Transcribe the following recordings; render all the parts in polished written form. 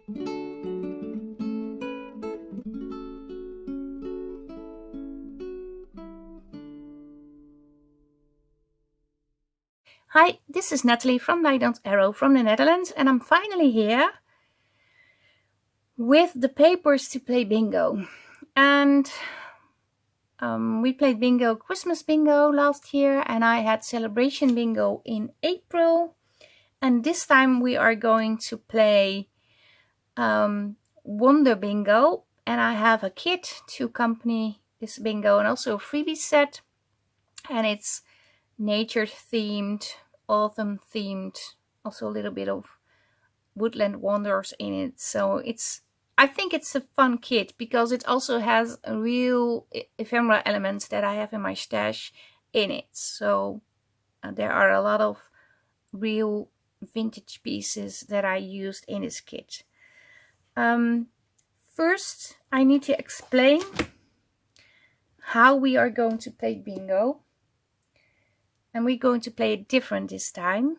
Hi, this is Nathalie from LineDotArrow from the Netherlands, and I'm finally here with the papers to play bingo. And we played bingo, Christmas bingo last year, and I had celebration bingo in April. And this time we are going to play Wonder Bingo, and I have a kit to accompany this bingo and also a freebie set, and it's nature themed, autumn themed, also a little bit of woodland wonders in it. So I think it's a fun kit because it also has a real ephemera elements that I have in my stash in it. So there are a lot of real vintage pieces that I used in this kit. First, I need to explain how we are going to play bingo. And we're going to play it different this time.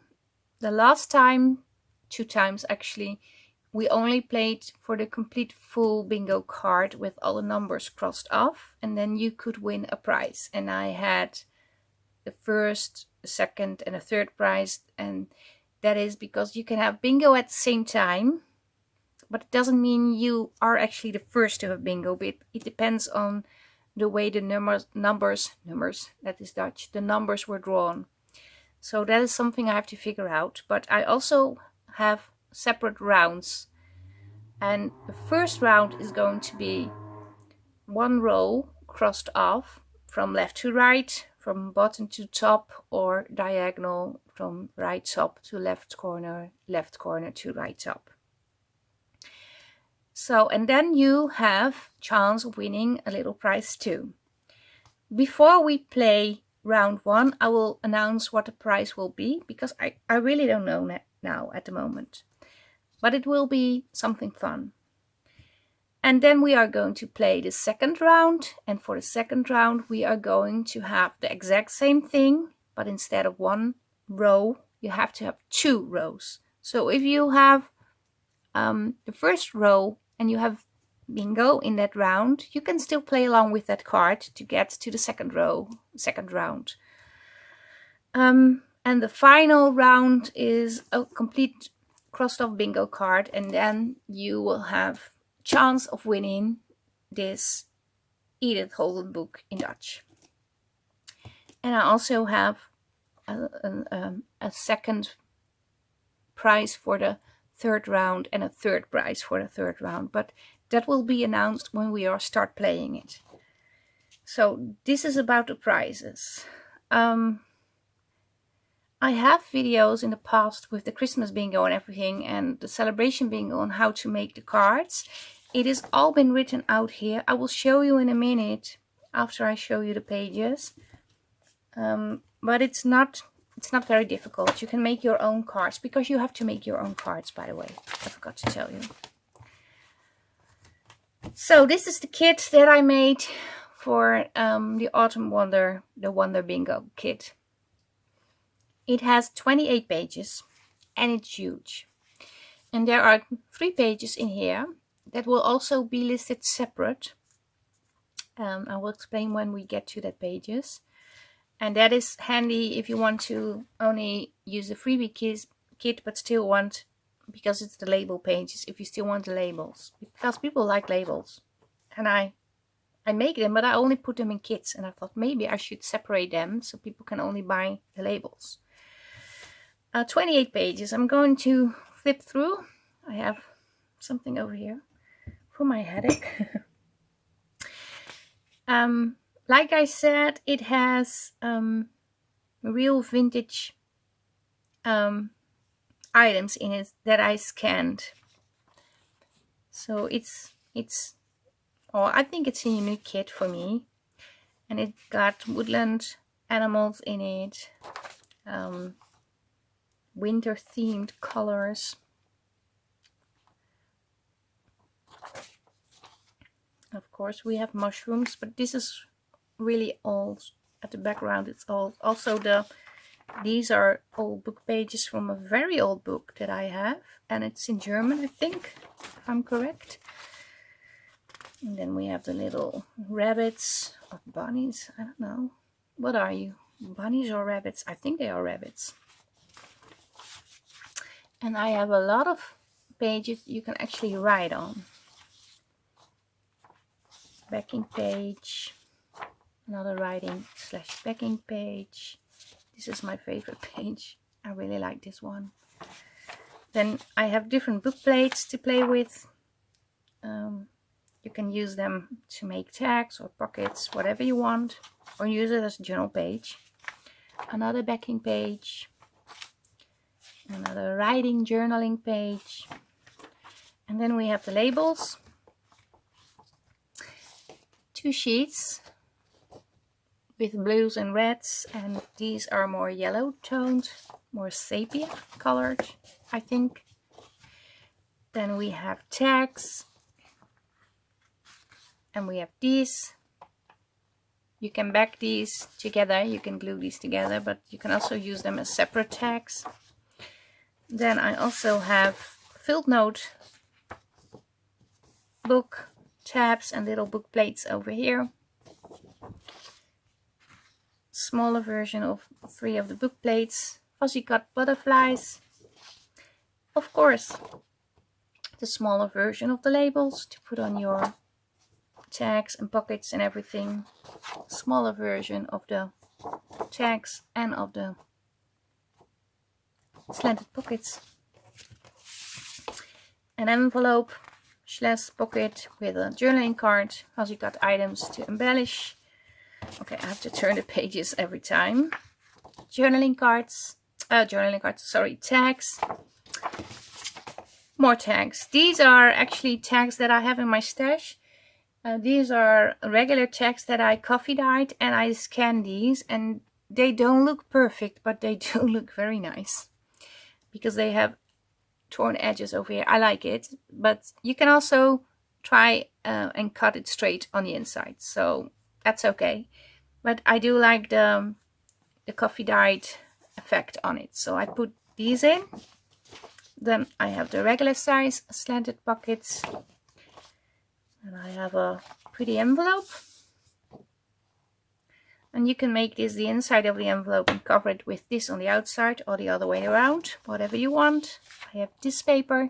The last time, 2 times actually, we only played for the complete full bingo card with all the numbers crossed off, and then you could win a prize. And I had the first, the second, and the third prize, and that is because you can have bingo at the same time, but it doesn't mean you are actually the first to have bingo. But it depends on the way the numbers, that is Dutch, the numbers were drawn. So that is something I have to figure out. But I also have separate rounds. And the first round is going to be 1 row crossed off from left to right, from bottom to top, or diagonal from right top to left corner to right top. So, and then you have chance of winning a little prize too. Before we play round 1, I will announce what the prize will be, because I really don't know now at the moment. But it will be something fun. And then we are going to play the second round, and for the second round we are going to have the exact same thing, but instead of 1 row, you have to have 2 rows. So if you have the first row and you have bingo in that round, you can still play along with that card to get to the second round. And the final round is a complete crossed off bingo card, and then you will have chance of winning this Edith Holden book in Dutch. And I also have a second prize for the third round and a third prize for the third round, but that will be announced when we start playing it. So this is about the prizes. I have videos in the past with the Christmas bingo and everything, and the celebration bingo on how to make the cards. It has all been written out here. I will show you in a minute after I show you the pages. But it's not very difficult. You can make your own cards, because you have to make your own cards, by the way. I forgot to tell you. So this is the kit that I made for the Autumn Wonder, the Wonder Bingo kit. It has 28 pages and it's huge. And there are 3 pages in here that will also be listed separate. I will explain when we get to that pages. And that is handy if you want to only use the freebie kit, but still want, because it's the label pages, if you still want the labels. Because people like labels. And I make them, but I only put them in kits. And I thought maybe I should separate them so people can only buy the labels. 28 pages. I'm going to flip through. I have something over here for my headache. Like I said, it has real vintage items in it that I scanned. So I think it's a unique kit for me. And it got woodland animals in it, winter themed colors. Of course we have mushrooms, but this is really all at the background. It's all also these are old book pages from a very old book that I have, and it's in German, I think. I'm correct. And then we have the little rabbits or bunnies. I don't know. What are you? Bunnies or rabbits? I think they are rabbits. And I have a lot of pages you can actually write on. Backing page, another writing / backing page. This is my favorite page. I really like this one. Then I have different book plates to play with. You can use them to make tags or pockets, whatever you want, or use it as a journal page. Another backing page, another writing journaling page, and then we have the labels. 2 sheets with blues and reds, and these are more yellow toned, more sepia colored, I think. Then we have tags, and we have these. You can back these together, you can glue these together, but you can also use them as separate tags. Then I also have filled note book tabs and little book plates over here. Smaller version of 3 of the book plates. Fuzzy cut butterflies. Of course, the smaller version of the labels to put on your tags and pockets and everything. Smaller version of the tags and of the slanted pockets. An envelope / pocket with a journaling card, fuzzy cut items to embellish. Okay, I have to turn the pages every time. Tags. More tags. These are actually tags that I have in my stash. These are regular tags that I coffee dyed, and I scan these, and they don't look perfect, but they do look very nice because they have torn edges over here. I like it, but you can also try and cut it straight on the inside, so that's okay. But I do like the coffee dyed effect on it, so I put these in. Then I have the regular size slanted pockets, and I have a pretty envelope, and you can make this the inside of the envelope and cover it with this on the outside, or the other way around, whatever you want. I have this paper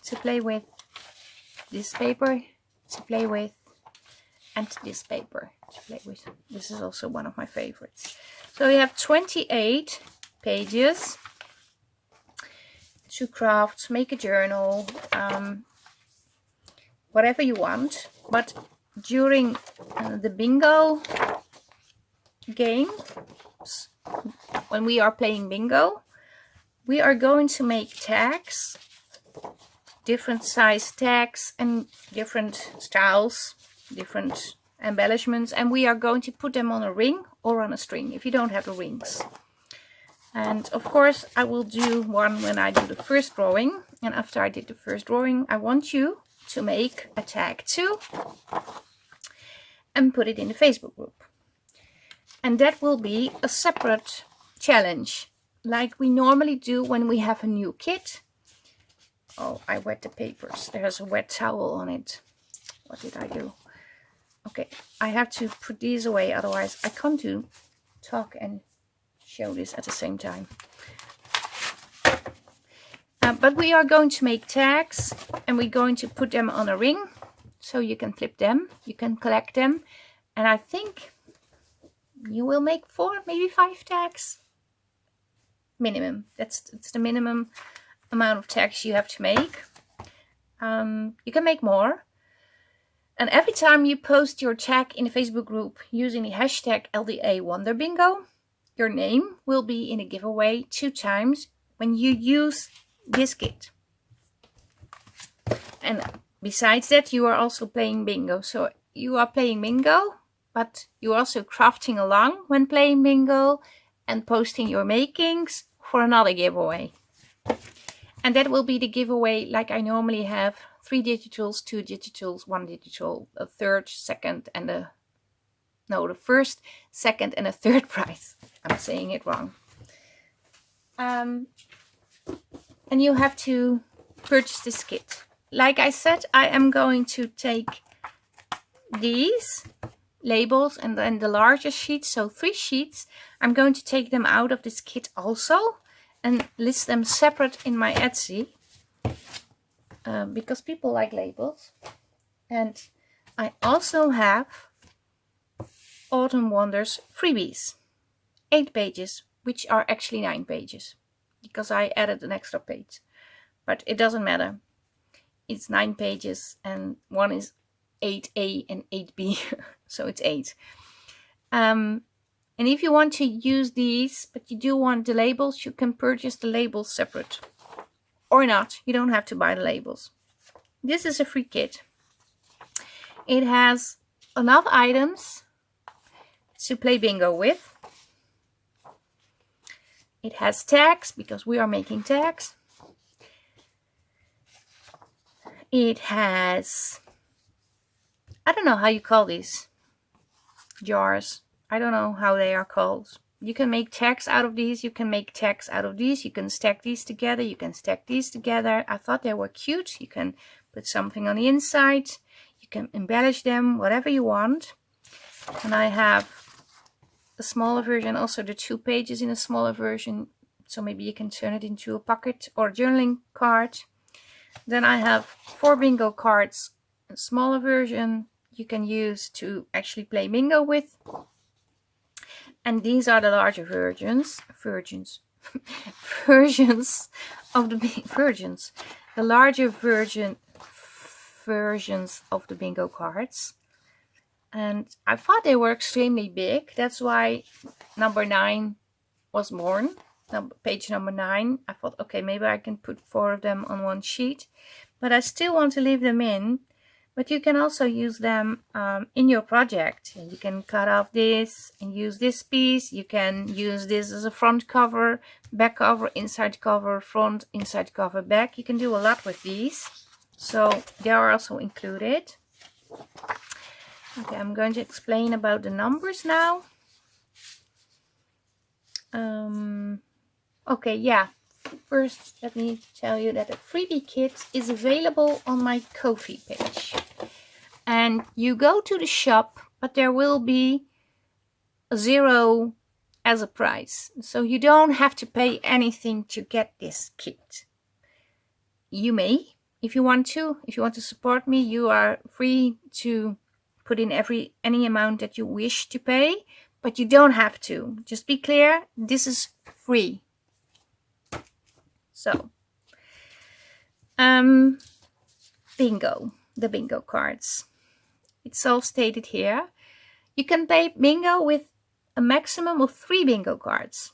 to play with, this paper to play with, and this paper to play with. This is also one of my favorites. So we have 28 pages to craft, make a journal, whatever you want. But during the bingo game, when we are playing bingo, we are going to make tags, different size tags and different styles, different embellishments, and we are going to put them on a ring or on a string if you don't have the rings. And of course I will do one when I do the first drawing, and after I did the first drawing I want you to make a tag too and put it in the Facebook group. And that will be a separate challenge like we normally do when we have a new kit. Oh, I wet the papers. There's a wet towel on it. What did I do? Okay, I have to put these away, otherwise I can't talk and show this at the same time. But we are going to make tags, and we're going to put them on a ring, so you can flip them, you can collect them, and I think you will make 4, maybe 5 tags minimum. That's the minimum amount of tags you have to make. You can make more, and every time you post your tag in the Facebook group using the hashtag LDAWonderBingo, your name will be in a giveaway 2 times when you use this kit. And besides that, you are also playing bingo. So you are playing bingo, but you're also crafting along when playing bingo and posting your makings for another giveaway. And that will be the giveaway like I normally have: 3 digitals, 2 digitals, 1 digital, a third, second, and the first, second, and a third prize. I'm saying it wrong. And you have to purchase this kit. like I said, I am going to take these labels and then the larger sheets, so 3 sheets. I'm going to take them out of this kit also and list them separate in my Etsy because people like labels. And I also have Autumn Wonders freebies, 8 pages, which are actually 9 pages because I added an extra page, but it doesn't matter. It's 9 pages and one is 8A and 8B, so it's 8. And if you want to use these, but you do want the labels, you can purchase the labels separate. Or not, you don't have to buy the labels. This is a free kit. It has enough items to play bingo with. It has tags, because we are making tags. It has, I don't know how you call these jars. I don't know how they are called. You can make tags out of these. You can make tags out of these. You can stack these together. You can stack these together. I thought they were cute. You can put something on the inside. You can embellish them, whatever you want. And I have a smaller version, also the 2 pages in a smaller version. So maybe you can turn it into a pocket or a journaling card. Then I have 4 bingo cards, a smaller version you can use to actually play bingo with. And these are the larger versions of the larger versions of the bingo cards. And I thought they were extremely big. That's why number 9 was born. Page number 9. I thought, okay, maybe I can put 4 of them on one sheet, but I still want to leave them in. But you can also use them in your project. You can cut off this and use this piece. You can use this as a front cover, back cover, inside cover, front, inside cover, back. You can do a lot with these. So they are also included. Okay, I'm going to explain about the numbers now. Okay, yeah. First, let me tell you that a freebie kit is available on my Ko-fi page. And you go to the shop, but there will be a 0 as a price. So you don't have to pay anything to get this kit. You may, if you want to. If you want to support me, you are free to put in any amount that you wish to pay, but you don't have to. Just be clear, this is free. So, bingo, the bingo cards. It's all stated here. You can play bingo with a maximum of 3 bingo cards.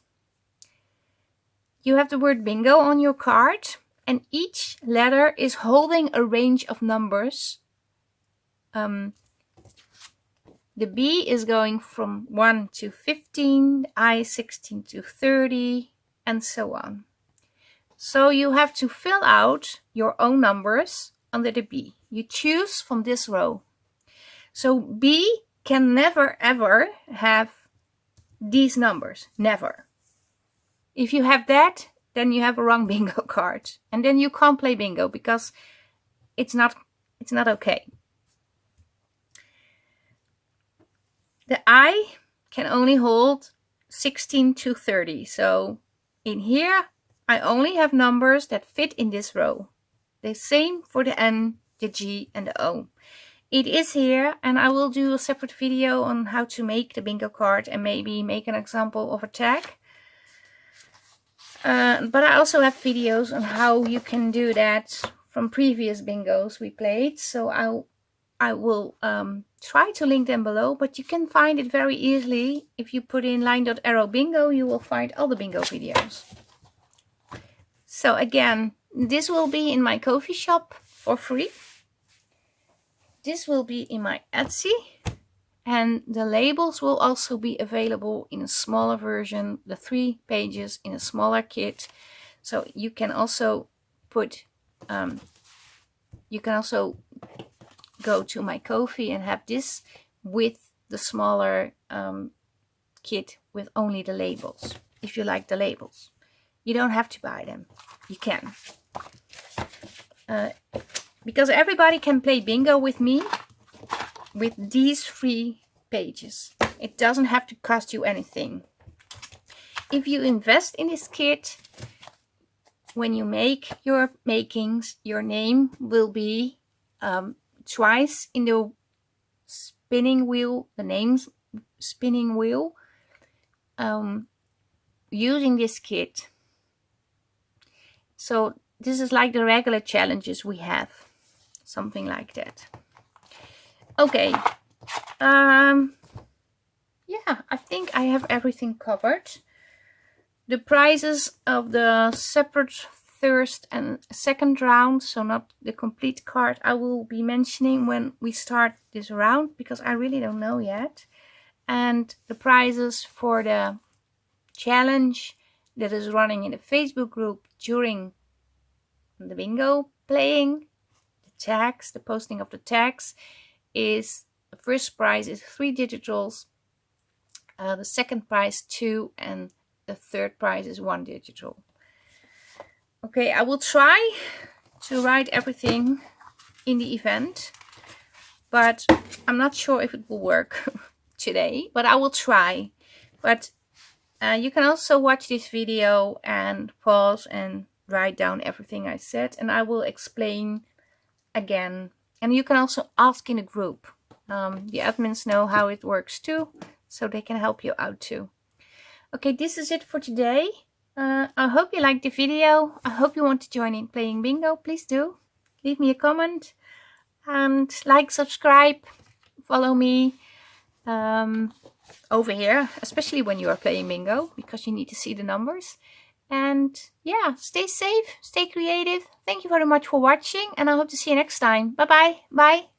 You have the word bingo on your card, and each letter is holding a range of numbers. The B is going from 1 to 15, the I 16 to 30, and so on. So you have to fill out your own numbers under the B. You choose from this row. So B can never ever have these numbers. Never. If you have that, then you have a wrong bingo card. And then you can't play bingo because it's not okay. The I can only hold 16 to 30. So in here, I only have numbers that fit in this row. The same for the N, the G, and the O. It is here, and I will do a separate video on how to make the bingo card and maybe make an example of a tag. But I also have videos on how you can do that from previous bingos we played. So I will try to link them below, but you can find it very easily. If you put in LineDotArrow bingo, you will find all the bingo videos. So again, this will be in my Ko-fi shop for free. This will be in my Etsy. And the labels will also be available in a smaller version, the 3 pages in a smaller kit. So you can also put, you can also go to my Ko-fi and have this with the smaller kit with only the labels, if you like the labels. You don't have to buy them. You can. because everybody can play bingo with me with these 3 pages. It doesn't have to cost you anything. If you invest in this kit, when you make your makings, your name will be twice in the spinning wheel, the name's spinning wheel, using this kit. So this is like the regular challenges we have, something like that. Okay, yeah, I think I have everything covered. The prizes of the separate first and second round, so not the complete card, I will be mentioning when we start this round, because I really don't know yet. And the prizes for the challenge that is running in the Facebook group during the bingo playing, the tags, the posting of the tags, is the first prize is 3 digitals, the second prize 2, and the third prize is 1 digital. Okay, I will try to write everything in the event, but I'm not sure if it will work today, but I will try. But you can also watch this video and pause and write down everything I said, and I will explain again. And you can also ask in a group. The admins know how it works too, so they can help you out too. Okay, this is it for today. I hope you liked the video. I hope you want to join in playing bingo. Please do. Leave me a comment and like, subscribe, follow me over here, especially when you are playing bingo, because you need to see the numbers. And yeah, stay safe, stay creative. Thank you very much for watching, and I hope to see you next time. Bye-bye. Bye.